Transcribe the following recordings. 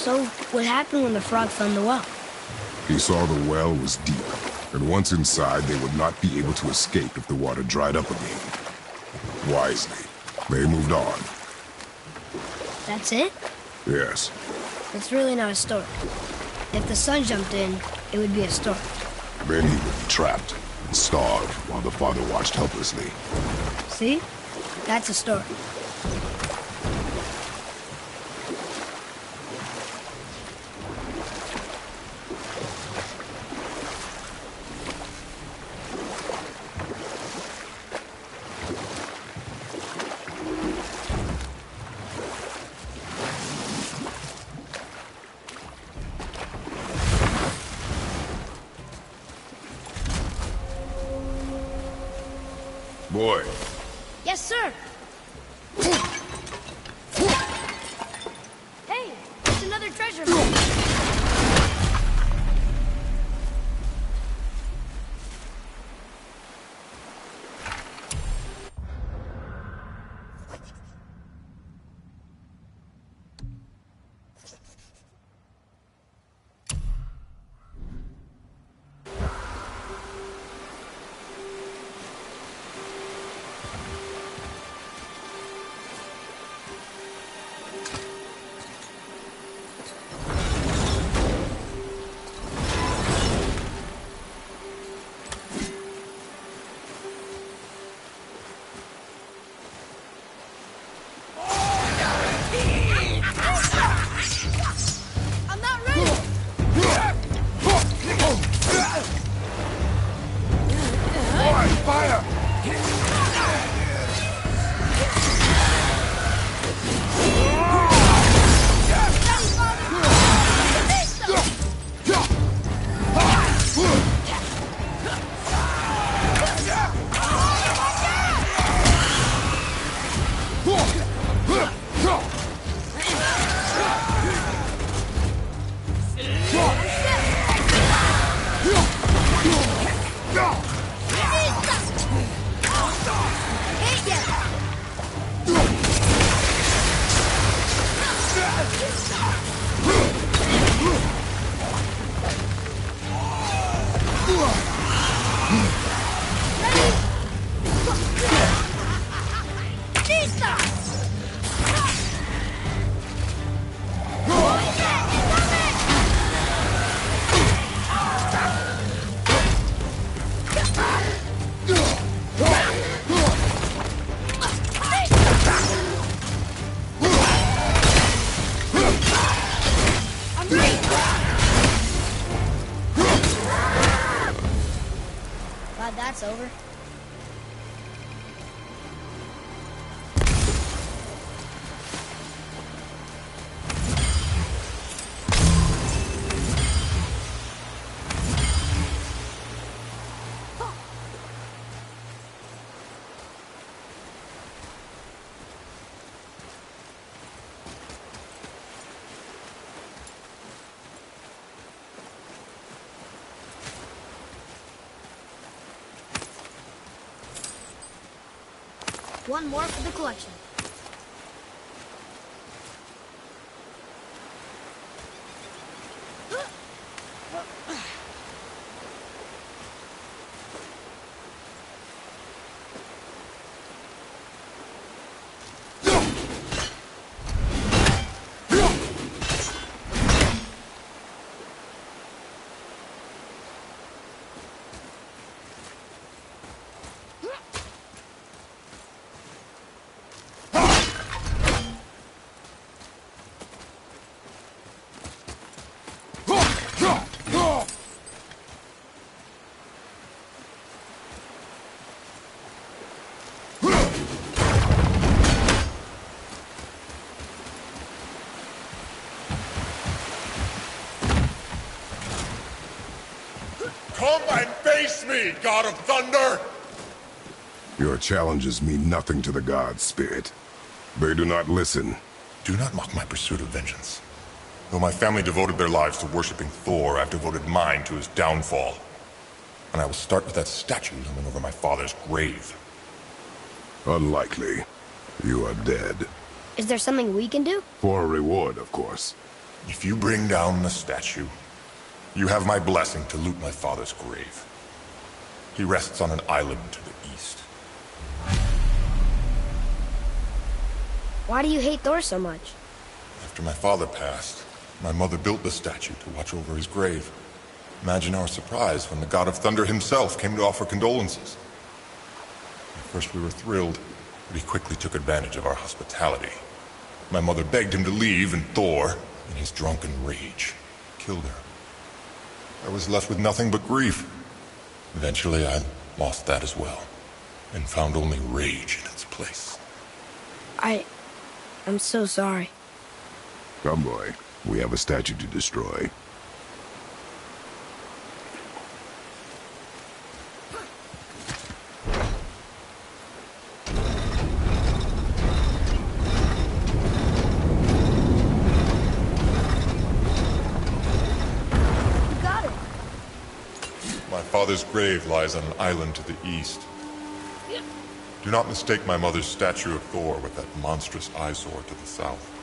So, what happened when the frog found the well? He saw the well was deep, and once inside, they would not be able to escape if the water dried up again. Wisely, they moved on. That's it? Yes. It's really not a stork. If the sun jumped in, it would be a stork. Then he would be trapped and starved while the father watched helplessly. See? That's a stork. Boy. Yes, sir. Hey, it's another treasure map. That's over. One more for the collection. Come and face me, God of Thunder! Your challenges mean nothing to the gods, Spirit. They do not listen. Do not mock my pursuit of vengeance. Though my family devoted their lives to worshipping Thor, I've devoted mine to his downfall. And I will start with that statue looming over my father's grave. Unlikely. You are dead. Is there something we can do? For a reward, of course. If you bring down the statue, you have my blessing to loot my father's grave. He rests on an island to the east. Why do you hate Thor so much? After my father passed, my mother built the statue to watch over his grave. Imagine our surprise when the god of thunder himself came to offer condolences. At first we were thrilled, but he quickly took advantage of our hospitality. My mother begged him to leave, and Thor, in his drunken rage, killed her. I was left with nothing but grief. Eventually I lost that as well, and found only rage in its place. I'm so sorry. Come, boy. We have a statue to destroy. My father's grave lies on an island to the east. Do not mistake my mother's statue of Thor with that monstrous eyesore to the south.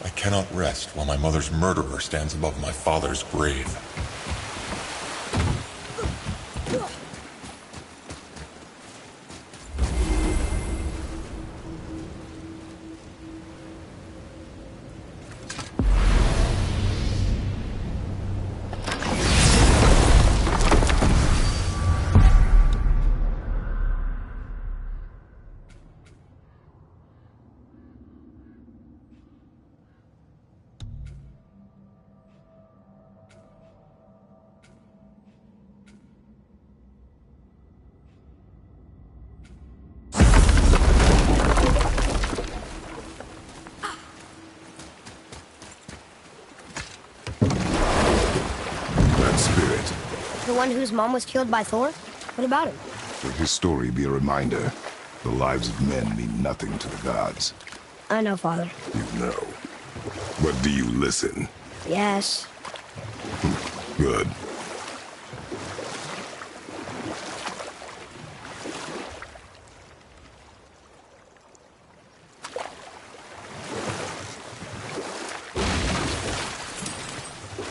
I cannot rest while my mother's murderer stands above my father's grave. The one whose mom was killed by Thor? What about him? Let his story be a reminder. The lives of men mean nothing to the gods. I know, Father. You know. But do you listen? Yes. Good.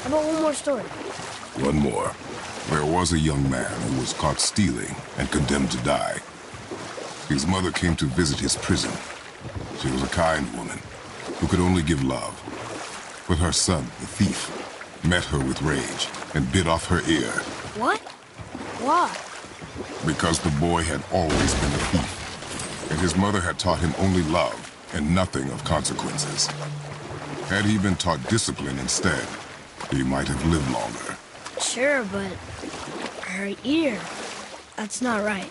How about one more story? One more. There was a young man who was caught stealing and condemned to die. His mother came to visit his prison. She was a kind woman who could only give love. But her son, the thief, met her with rage and bit off her ear. What? Why? Because the boy had always been a thief, and his mother had taught him only love and nothing of consequences. Had he been taught discipline instead, he might have lived longer. Sure, but her ear, that's not right.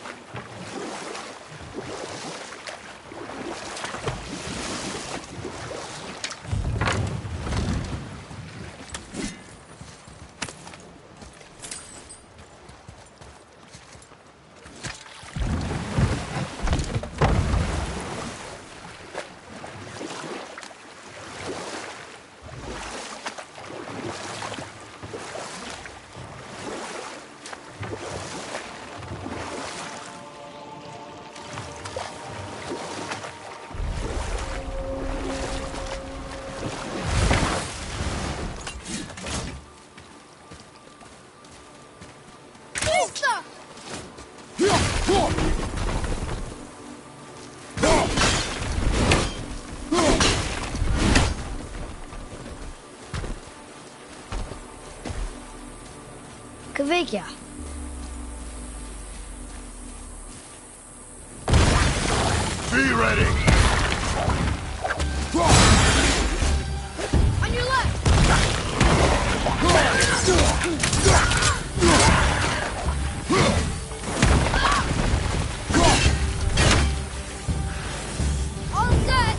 Kvekia. Be ready! On your left! All set!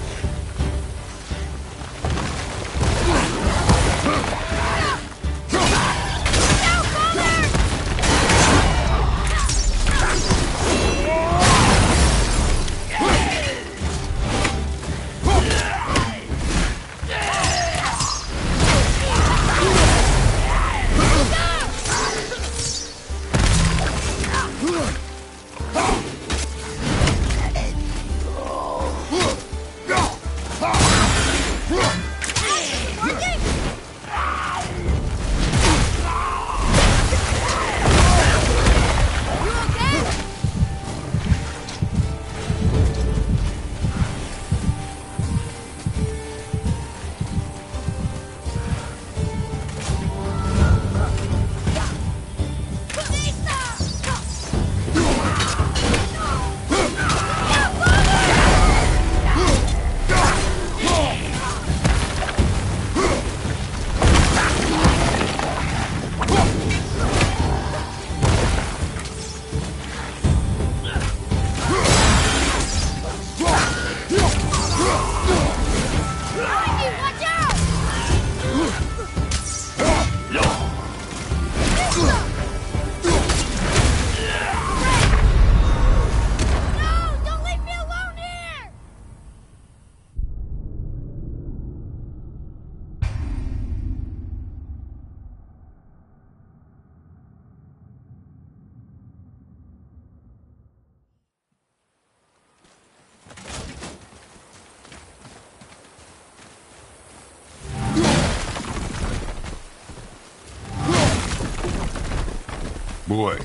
Boy.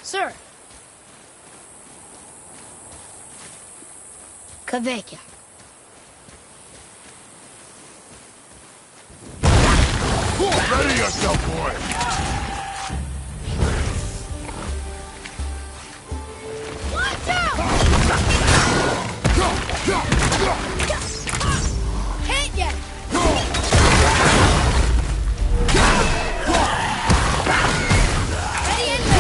Sir. Kvekia. Ready yourself, boy! Watch out! Hit ya! Ready and go!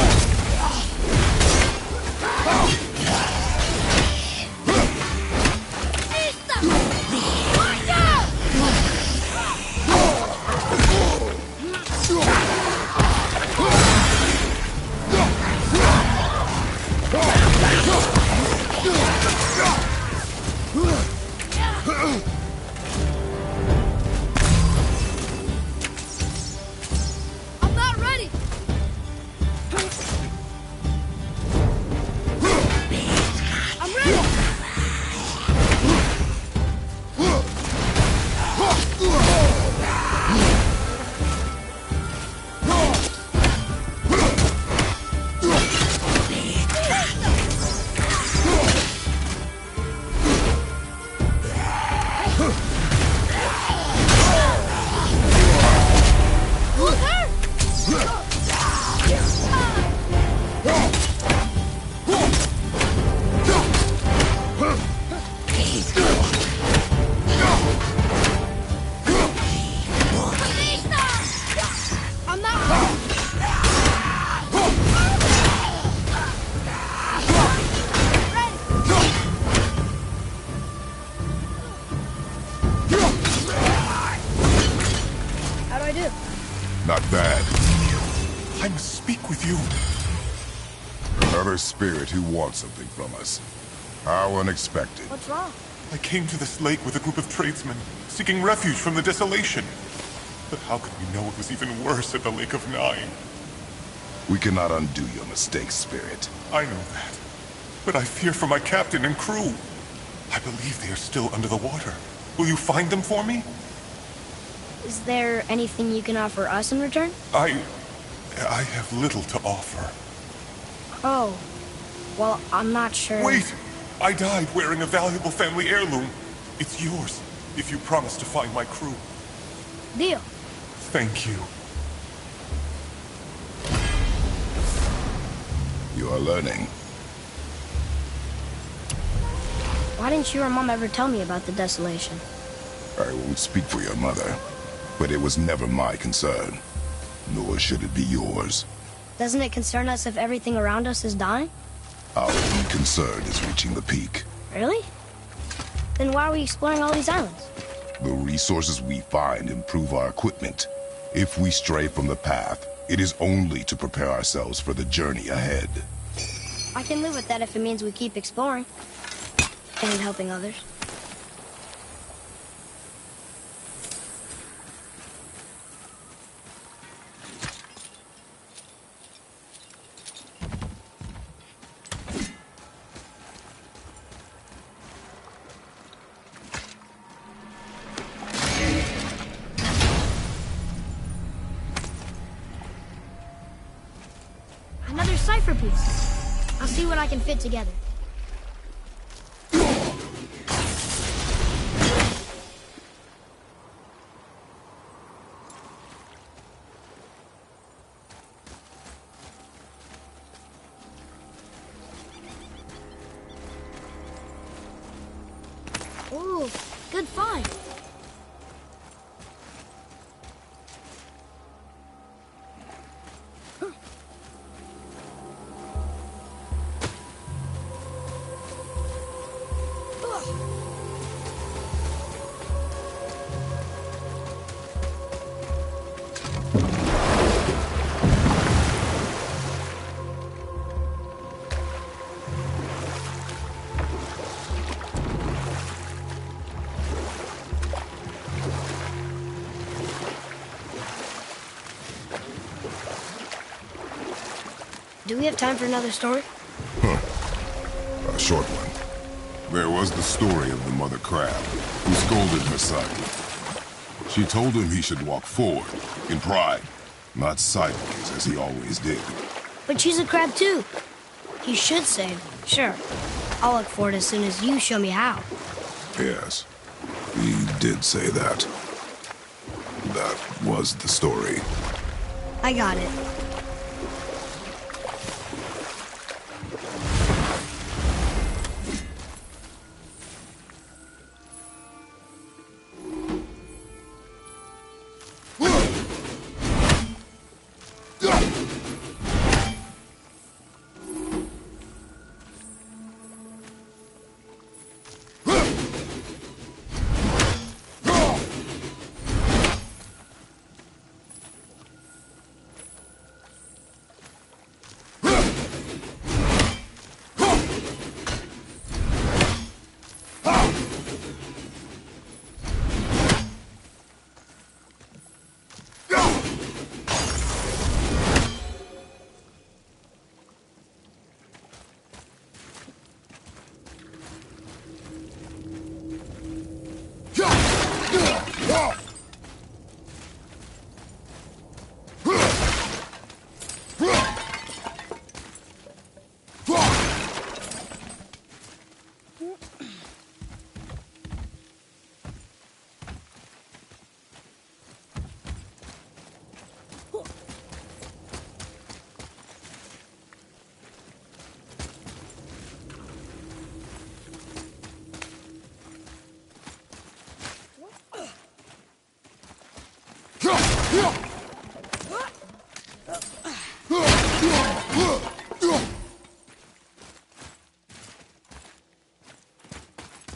Lista! Watch out! I'm not ready! I'm ready! Look her! I'm not ready! How do I do? Not bad. I must speak with you. Another spirit who wants something from us. How unexpected. What's wrong? I came to this lake with a group of tradesmen, seeking refuge from the desolation. But how could we know it was even worse at the Lake of Nine? We cannot undo your mistakes, Spirit. I know that. But I fear for my captain and crew. I believe they are still under the water. Will you find them for me? Is there anything you can offer us in return? I have little to offer. Oh. Well, I'm not sure. Wait! I died wearing a valuable family heirloom. It's yours, if you promise to find my crew. Deal. Thank you. You are learning. Why didn't you or Mom ever tell me about the desolation? I won't speak for your mother, but it was never my concern. Nor should it be yours. Doesn't it concern us if everything around us is dying? Our only concern is reaching the peak. Really? Then why are we exploring all these islands? The resources we find improve our equipment. If we stray from the path, it is only to prepare ourselves for the journey ahead. I can live with that if it means we keep exploring. And helping others. Another cipher piece. I'll see what I can fit together. Ooh, good find. Do we have time for another story? A short one. There was the story of the mother crab, who scolded her son. She told him he should walk forward, in pride, not sideways as he always did. But she's a crab too. You should say, sure. I'll look forward as soon as you show me how. Yes, he did say that. That was the story. I got it.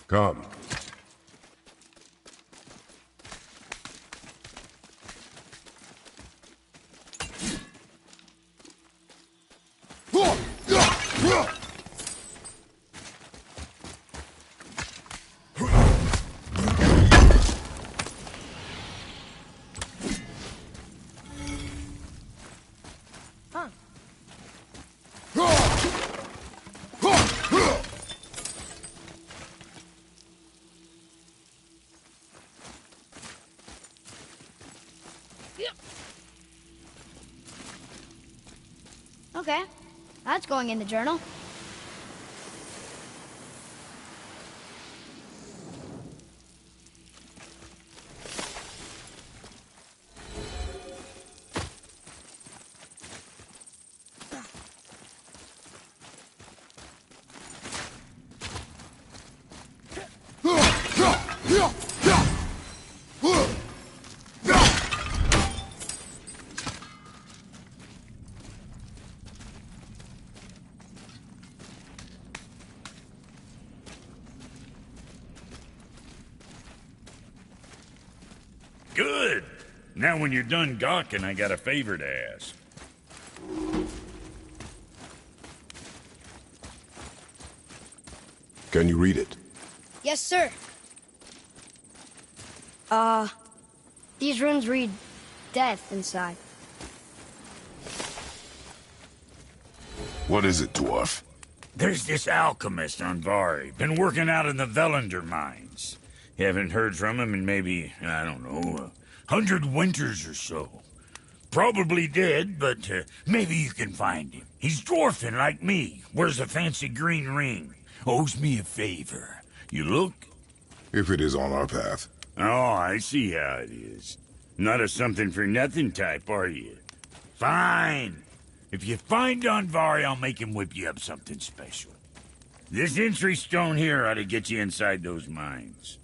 Come. Okay, that's going in the journal. Now when you're done gawking, I got a favor to ask. Can you read it? Yes, sir. These runes read death inside. What is it, dwarf? There's this alchemist on Vari, been working out in the Velander mines. You haven't heard from him in maybe, I don't know, 100 winters or so. Probably dead, but maybe you can find him. He's dwarfing like me, wears a fancy green ring, owes me a favor. You look? If it is on our path. Oh, I see how it is. Not a something-for-nothing type, are you? Fine. If you find Donvari, I'll make him whip you up something special. This entry stone here ought to get you inside those mines.